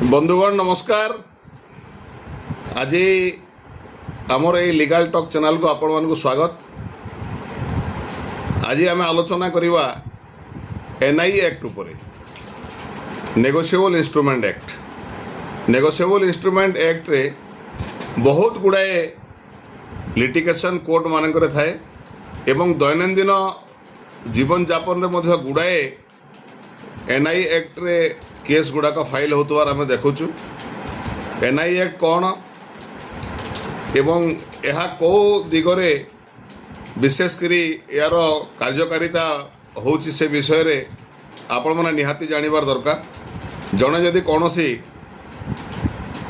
बंधुगण नमस्कार। आज आमर ये लीगल टॉक चैनल को आपण मानक स्वागत। आज आम आलोचना करवा एनआई एक्ट उपरे negotiable instrument act. Negotiable instrument act रे बहुत गुड़ाए लिटिगेशन कोर्ट मानक थाए एवं दैनंदिन जीवन यापन रे गुड़ाए एनआई एक्ट रे केस गुड़ाक फाइल होतवार आम देखुचु। एनआई एक्ट कौन एवं यह कौ दिगरे विशेषकरी यार कार्यकारिता होची से विषय रे आपण माने निहाती जानिबार दरकार। जने जदि कौनसी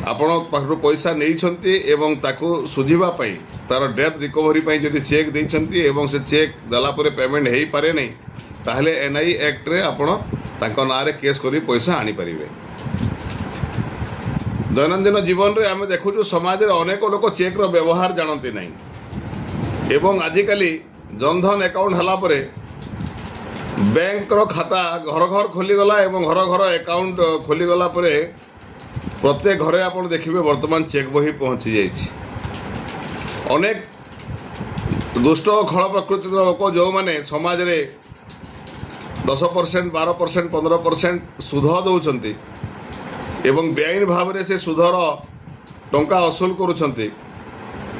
आपण पाखरु पैसा नहीं एवं ताकू सुझिबा पई तार डेथ रिकवरी पई जदि चेक देइछंती एवं से चेक दला परे पेमेंट हेई पारे नहीं ताहले एनआई एक्ट रे आपण तांको नारे केस करी पैसा आनी परिबे। दैनंदिन जीवन रे आमे देखुछु समाज रे अनेक लोक चेक रो व्यवहार जानते नहीं एवं आजिकाली जनधन अकाउंट हला परे बैंक रो खाता घर घर खोली गला एवं घर घर अकाउंट खोली गला परे प्रत्येक घरे आपण देखिबे वर्तमान चेक बही पहुंची जाइछि। अनेक दुष्ट खल प्रकृतिर लोक जो माने समाज रे 10%, 12%, 15% सुध दौरान एवं बेआईन भाव में से सुधर टंका असूल करुँचे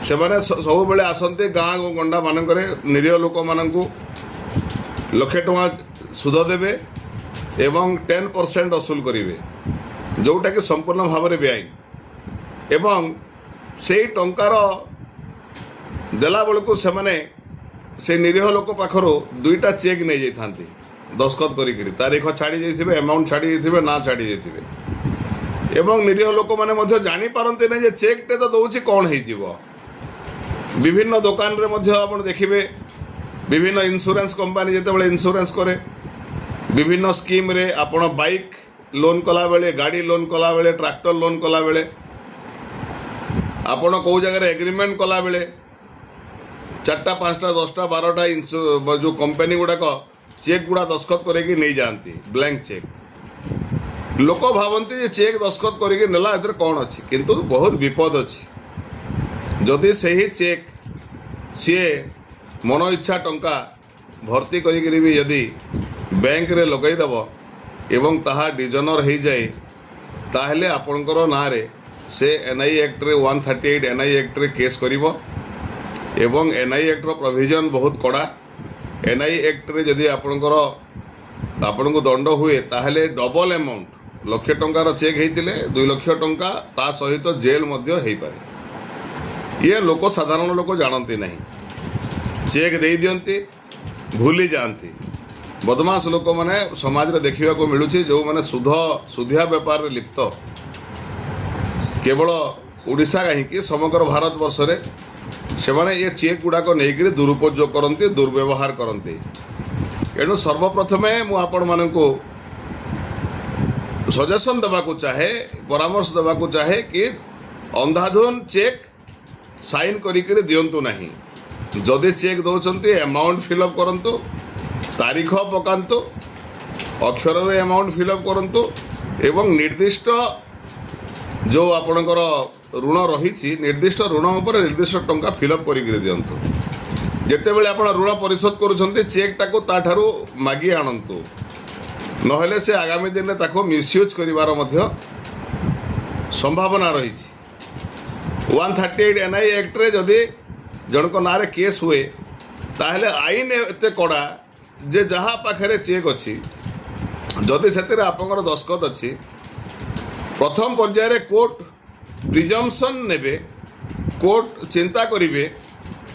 से सब बेले आसते गाँ गंडा मानक निरीह लोक मानक लक्षे टଙ୍କା सुध देवे एवं 10% असूल करेंगे जोटा कि संपूर्ण भाव में बेआईन एवं से टंकार देला बेलू से निरीह लोक पाखर दुईटा चेक नहीं जाती दस्खत करी तारीख छाड़ी जाइए अमाउंट छाड़ी जाइए ना छाड़ी जाइए एवं निरीह लोक मैंने जानी पारते नहीं जे चेक टे तो दौर कौन हो। विभिन्न दुकान रे आप देखिए विभिन्न इंश्योरेंस कंपनी जिते इंश्योरेंस करे विभिन्न स्कीम रे आपण बाइक लोन कला बेले गाड़ी लोन कला बेले ट्रैक्टर लोन कला बेले आपण कौ जगह एग्रीमेंट कला बेले 4टा 5टा 10टा 12टा जो कंपनी गुड़ाक चेक गुड़ा दस्खत करके नहीं जाती ब्लैंक चेक लोक भावती चेक दस्खत करके नेला एथरे कौन अच्छी किंतु बहुत विपद अच्छी जदि से ही चेक सी मन इच्छा टंका भर्ती करी भी यदि बैंक रे लगईदेव एवं ताहा डिजनर हो जाए ताहले आपणकर ना रे से एनआई एक्ट रे 138 एनआई एक्ट रे केस करिवो एवं एनआई एक्ट रो प्रोविजन बहुत कड़ा। एनआई एक्ट रे जदि आपणकर आपनको दंड हुए ताहले डबल अमाउंट लक्षे टंकार चेक होते 2 लाख टंका ता सहित जेल मध्य हो पारे। ये लोक साधारण लोक जानते नहीं चेक दे दियंती भूली जाती बदमाश लोक मैंने समाज रे देखा को मिलूँ जो मैंने सुधिया व्यापार रे लिप्त केवल ओडिशा कहीं समग्र भारत वर्ष रे से माने ये चेक गुड़ाक नहीं दुरुपयोग करते दुर्व्यवहार करते। एणु सर्वप्रथमे मु आपण मानकु सजेशन देवाकू चाहे परामर्श देवाकू चाहे कि अंधाधुन चेक साइन करिकरी दियंतु नहीं। जदि चेक दौरान अमाउंट फिलअप करंतु तारीख पकांतु अक्षर रे अमाउंट फिलअप करंतु एवं निर्दिष्ट जो आपणकर ऋण रही निर्दिष्ट ऋण उपर निर्दिष्ट टंका फिलअप करिकरी दियंतु। जेतेबेले आपण ऋण परिशोध करुछंती चेक टाको ताठारु मागी आनंतु नहेले से आगामी दिन में ताको मिसयूज करिवार मध्य संभावना रही। 138 एनआई एक्ट रे जदि जनक नारे केस हुए ताहले आईन एते कड़ा जे जहाँ पाखरे चेक अच्छी जदि से आपंकर दस्खत अच्छी प्रथम पर्यायर कोर्ट प्रिजम्पशन नेबे कोर्ट चिंता करिवे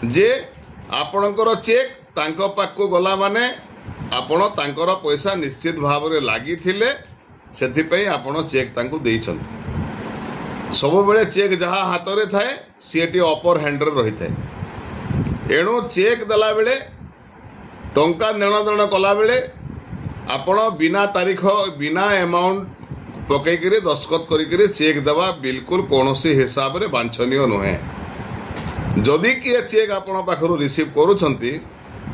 जे आपणकर चेक तांको पाखको गला माने आपण तांकर पैसा निश्चित भाव में लगी थिले सेथिपई आपण चेक तांको देइछंती। सब बेले चेक जहाँ हाथ में थाए सीएटी अपर हैंड रे रही थाए। एणु चेक देला बेले टंका नेण देण कला बेले आपण बिना तारीख बिना अमाउंट पकईकरी दस्खत करी चेक देवा बिल्कुल कौनसी हिसाब रे वांछनीय नुहे। जदि किए चेक आपण पाखरु रिसीव करूछंती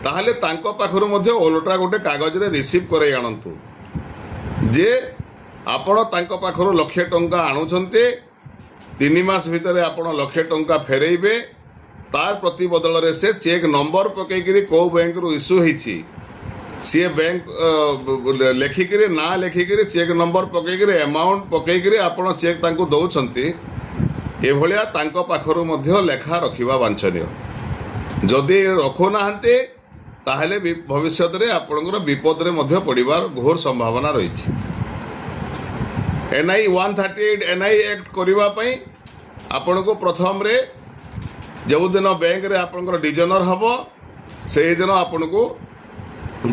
ताहले तांको पाखरु मध्ये ओलटा गोटे कागज रे रिसीव करे आनंतु जे ଆପଣ ତାଙ୍କ ପାଖରୁ ଲକ୍ଷେ ଟଙ୍କା ଆଣୁଛନ୍ତି 3 ମାସ ଭିତରେ ଆପଣ ଲକ୍ଷେ ଟଙ୍କା ଫେରେଇବେ ତାର ପ୍ରତିବଦଳରେ ସେ ଚେକ୍ ନମ୍ବର ପକେଇକିରି କେଉଁ ବ୍ୟାଙ୍କରୁ ଇସ୍ୟୁ ହେଇଛି ସିଏ ବ୍ୟାଙ୍କ ଲେଖିକିରି ନା ଲେଖିକିରି ଚେକ୍ ନମ୍ବର ପକେଇକିରି ଆମାଉଣ୍ଟ ପକେଇକିରି ଆପଣ ଚେକ୍ ତାଙ୍କୁ ଦେଉଛନ୍ତି ଏଭଳିଆ ତାଙ୍କ ପାଖରୁ ମଧ୍ୟ ଲେଖା ରଖିବା ବାଞ୍ଛନୀୟ ଯଦି ରଖୁନାହାନ୍ତି ତାହେଲେ ଭବିଷ୍ୟତରେ ଆପଣଙ୍କର ବିପଦରେ ମଧ୍ୟ ପଡ଼ିବାର ଘୋର ସମ୍ଭାବନା ରହିଛି NI 138 NI ଆକ୍ଟ କରିବା ପାଇଁ ଆପଣଙ୍କୁ ପ୍ରଥମରେ ଯେଉଁଦିନ ବ୍ୟାଙ୍କରେ ଆପଣଙ୍କର ଡିଜନର ହେବ ସେହିଦିନ ଆପଣଙ୍କୁ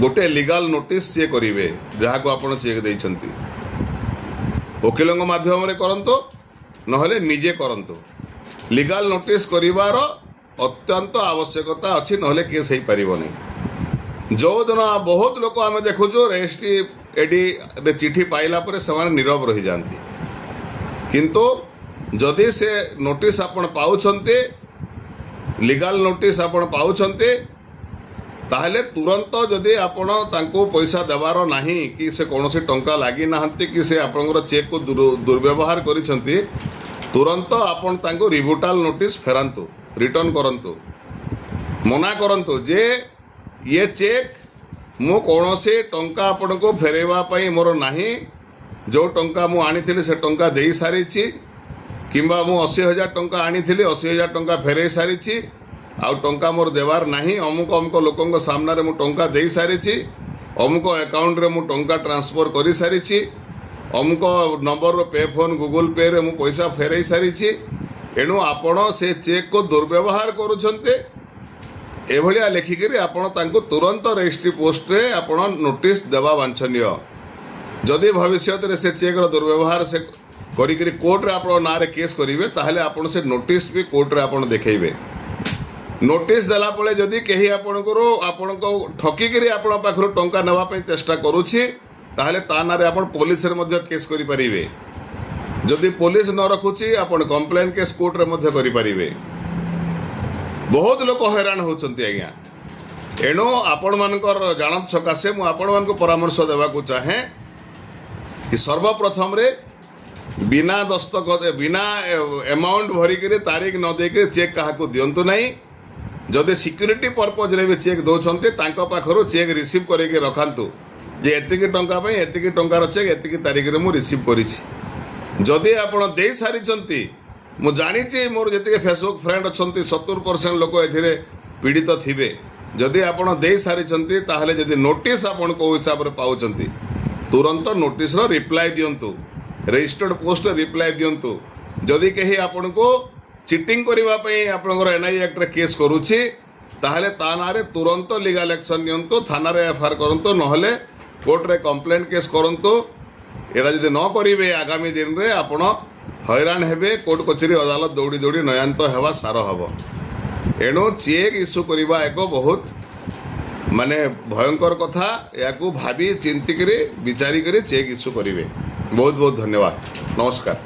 ଗୋଟେ ଲିଗାଲ ନୋଟିସ୍ ସିଏ କରିବେ ଯାହାକୁ ଆପଣ ଚେକ୍ ଦେଇଛନ୍ତି ଓକିଲଙ୍କ ମାଧ୍ୟମରେ କରନ୍ତୁ ନହେଲେ ନିଜେ କରନ୍ତୁ ଲିଗାଲ ନୋଟିସ୍ କରିବାର ଅତ୍ୟନ୍ତ ଆବଶ୍ୟକତା ଅଛି ନହେଲେ କେସ୍ ହେଇପାରିବନି ଯେଉଁଦିନ ବହୁତ ଲୋକ ଆମେ ଦେଖୁଛୁ ରେଜିଷ୍ଟ୍ରି ଏଡ଼ିରେ ଚିଠି ପାଇଲା ପରେ ସେମାନେ ନୀରବ ରହିଯାଆନ୍ତି କିନ୍ତୁ ଯଦି ସେ ନୋଟିସ୍ ଆପଣ ପାଉଛନ୍ତି ଲିଗାଲ ନୋଟିସ୍ ଆପଣ ପାଉଛନ୍ତି ତାହେଲେ ତୁରନ୍ତ ଯଦି ଆପଣ ତାଙ୍କୁ ପଇସା ଦେବାର ନାହିଁ କି ସେ କୌଣସି ଟଙ୍କା ଲାଗିନାହାନ୍ତି କି ସେ ଆପଣଙ୍କର ଚେକ୍କୁ ଦୁର୍ବ୍ୟବହାର କରିଛନ୍ତି ତୁରନ୍ତ ଆପଣ ତାଙ୍କୁ ରିଭୁଟାଲ ନୋଟିସ୍ ଫେରାନ୍ତୁ ରିଟର୍ଣ୍ଣ କରନ୍ତୁ ମନା କରନ୍ତୁ ଯେ ଇଏ ଚେକ୍ ମୁଁ କୌଣସି ଟଙ୍କା ଆପଣଙ୍କୁ ଫେରାଇବା ପାଇଁ ମୋର ନାହିଁ ଯେଉଁ ଟଙ୍କା ମୁଁ ଆଣିଥିଲି ସେ ଟଙ୍କା ଦେଇସାରିଛି କିମ୍ବା ମୁଁ 80,000 ଟଙ୍କା ଆଣିଥିଲି 80,000 ଟଙ୍କା ଫେରାଇ ସାରିଛି ଆଉ ଟଙ୍କା ମୋର ଦେବାର ନାହିଁ ଅମୁକ ଅମୁକ ଲୋକଙ୍କ ସାମ୍ନାରେ ମୁଁ ଟଙ୍କା ଦେଇସାରିଛି ଅମୁକ ଆକାଉଣ୍ଟରେ ମୁଁ ଟଙ୍କା ଟ୍ରାନ୍ସଫର କରିସାରିଛି ଅମୁକ ନମ୍ବରର ପେ ଫୋନ୍ ଗୁଗୁଲ ପେରେ ମୁଁ ପଇସା ଫେରାଇ ସାରିଛି ଏଣୁ ଆପଣ ସେ ଚେକ୍କୁ ଦୁର୍ବ୍ୟବହାର କରୁଛନ୍ତି ଏଭଳିଆ ଲେଖିକିରି ଆପଣ ତାଙ୍କୁ ତୁରନ୍ତ ରେଜିଷ୍ଟ୍ରି ପୋଷ୍ଟରେ ଆପଣ ନୋଟିସ୍ ଦେବା ବାଞ୍ଛନୀୟ ଯଦି ଭବିଷ୍ୟତରେ ସେ ଚେକ୍ର ଦୁର୍ବ୍ୟବହାର ସେ କରିକିରି କୋର୍ଟରେ ଆପଣ ନାଁରେ କେସ୍ କରିବେ ତାହେଲେ ଆପଣ ସେ ନୋଟିସ୍ ବି କୋର୍ଟରେ ଆପଣ ଦେଖେଇବେ ନୋଟିସ୍ ଦେଲା ପରେ ଯଦି କେହି ଆପଣଙ୍କୁ ଠକିକିରି ଆପଣଙ୍କ ପାଖରୁ ଟଙ୍କା ନେବା ପାଇଁ ଚେଷ୍ଟା କରୁଛି ତାହେଲେ ତା ନାଁରେ ଆପଣ ପୋଲିସରେ ମଧ୍ୟ କେସ୍ କରିପାରିବେ ଯଦି ପୋଲିସ ନ ରଖୁଛି ଆପଣ କମ୍ପ୍ଲେନ୍ କେସ୍ କୋର୍ଟରେ ମଧ୍ୟ କରିପାରିବେ ବହୁତ ଲୋକ ହଇରାଣ ହେଉଛନ୍ତି ଆଜ୍ଞା ଏଣୁ ଆପଣମାନଙ୍କର ଜାଣତ ସକାଶେ ମୁଁ ଆପଣମାନଙ୍କୁ ପରାମର୍ଶ ଦେବାକୁ ଚାହେଁ କି ସର୍ବପ୍ରଥମରେ ବିନା ଦସ୍ତଖତ ବିନା ଆମାଉଣ୍ଟ ଭରିକିରି ତାରିଖ ନ ଦେଇକିରି ଚେକ୍ କାହାକୁ ଦିଅନ୍ତୁ ନାହିଁ ଯଦି ସିକ୍ୟୁରିଟି ପର୍ପଜରେ ବି ଚେକ୍ ଦେଉଛନ୍ତି ତାଙ୍କ ପାଖରୁ ଚେକ୍ ରିସିଭ୍ କରିକି ରଖାନ୍ତୁ ଯେ ଏତିକି ଟଙ୍କା ପାଇଁ ଏତିକି ଟଙ୍କାର ଚେକ୍ ଏତିକି ତାରିଖରେ ମୁଁ ରିସିଭ୍ କରିଛି ଯଦି ଆପଣ ଦେଇସାରିଛନ୍ତି ମୁଁ ଜାଣିଛି ମୋର ଯେତିକି ଫେସବୁକ୍ ଫ୍ରେଣ୍ଡ ଅଛନ୍ତି 70% ଲୋକ ଏଥିରେ ପୀଡ଼ିତ ଥିବେ ଯଦି ଆପଣ ଦେଇସାରିଛନ୍ତି ତାହେଲେ ଯଦି ନୋଟିସ୍ ଆପଣ କେଉଁ ହିସାବରେ ପାଉଛନ୍ତି ତୁରନ୍ତ ନୋଟିସ୍ର ରିପ୍ଲାଏ ଦିଅନ୍ତୁ ରେଜିଷ୍ଟର୍ଡ ପୋଷ୍ଟରେ ରିପ୍ଲାଏ ଦିଅନ୍ତୁ ଯଦି କେହି ଆପଣଙ୍କୁ ଚିଟିଂ କରିବା ପାଇଁ ଆପଣଙ୍କର NI ଆକ୍ଟରେ କେସ୍ କରୁଛି ତାହେଲେ ତା ନାଁରେ ତୁରନ୍ତ ଲିଗାଲ ଆକ୍ସନ୍ ନିଅନ୍ତୁ ଥାନାରେ FIR କରନ୍ତୁ ନହେଲେ କୋର୍ଟରେ କମ୍ପ୍ଲେନ୍ କେସ୍ କରନ୍ତୁ ଏଇଟା ଯଦି ନ କରିବେ ଆଗାମୀ ଦିନରେ ଆପଣ ହଇରାଣ ହେବେ କୋର୍ଟ କଚେରୀ ଅଦାଲତ ଦୌଡ଼ି ଦୌଡ଼ି ନୟାନ୍ତ ହେବା ସାର ହେବ ଏଣୁ ଚେକ୍ ଇସ୍ୟୁ କରିବା ଏକ ବହୁତ ଭୟଙ୍କର କଥା ଏହାକୁ ଭାବି ଚିନ୍ତିକିରି ବିଚାରିକରି ଚେକ୍ ଇସ୍ୟୁ କରିବେ ବହୁତ ବହୁତ ଧନ୍ୟବାଦ ନମସ୍କାର।